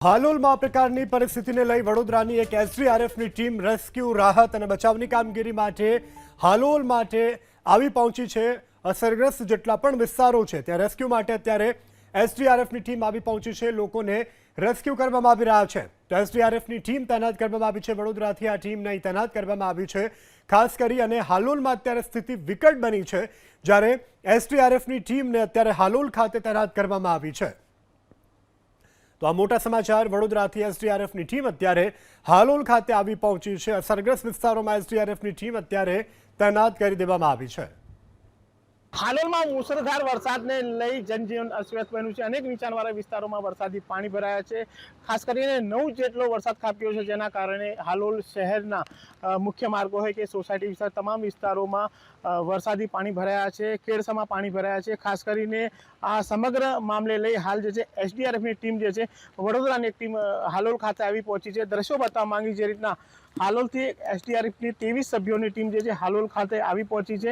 હાલોલમાં આ પ્રકારની પરિસ્થિતિને લઈ વડોદરાની એક એસડીઆરએફની ટીમ રેસ્ક્યુ રાહત અને બચાવની કામગીરી માટે હાલોલ માટે આવી પહોંચી છે। અસરગ્રસ્ત જેટલા પણ વિસ્તારો છે ત્યાં રેસ્ક્યુ માટે અત્યારે એસડીઆરએફની ટીમ આવી પહોંચી છે। લોકોને રેસ્ક્યુ કરવામાં આવી રહ્યા છે તો એસડીઆરએફની ટીમ તૈનાત કરવામાં આવી છે। વડોદરાથી આ ટીમને તૈનાત કરવામાં આવી છે। ખાસ કરી અને હાલોલમાં અત્યારે સ્થિતિ વિકટ બની છે, જ્યારે એસડીઆરએફની ટીમને અત્યારે હાલોલ ખાતે તૈનાત કરવામાં આવી છે। તો આ મોટા સમાચાર, વડોદરાથી એસડીઆરએફની ટીમ અત્યારે હાલોલ ખાતે આવી પહોંચી છે। અસરગ્રસ્ત વિસ્તારોમાં એસડીઆરએફની ટીમ અત્યારે તૈનાત કરી દેવામાં આવી છે। હાલોલમાં મુસળધાર વરસાદને લઈ જનજીવન અસ્તવ્યસ્ત બન્યું છે। અનેક નીચાણવાળા વિસ્તારોમાં વરસાદી પાણી ભરાયા છે। ખાસ કરીને 9 જેટલો વરસાદ ખાબક્યો છે, જેના કારણે હાલોલ શહેરના મુખ્ય માર્ગો હોય કે સોસાયટી વિસ્તાર તમામ વિસ્તારોમાં વરસાદી પાણી ભરાયા છે। કેડસામાં પાણી ભરાયા છે। ખાસ કરીને આ સમગ્ર મામલે લઈ હાલ જે છે એસડીઆરએફની ટીમ જે છે વડોદરાની એક ટીમ હાલોલ ખાતે આવી પહોંચી છે। દ્રશ્યો બતાવવા માંગી જે રીતના હાલોલથી એસડીઆરએફની 23 સભ્યોની ટીમ જે છે હાલોલ ખાતે આવી પહોંચી છે।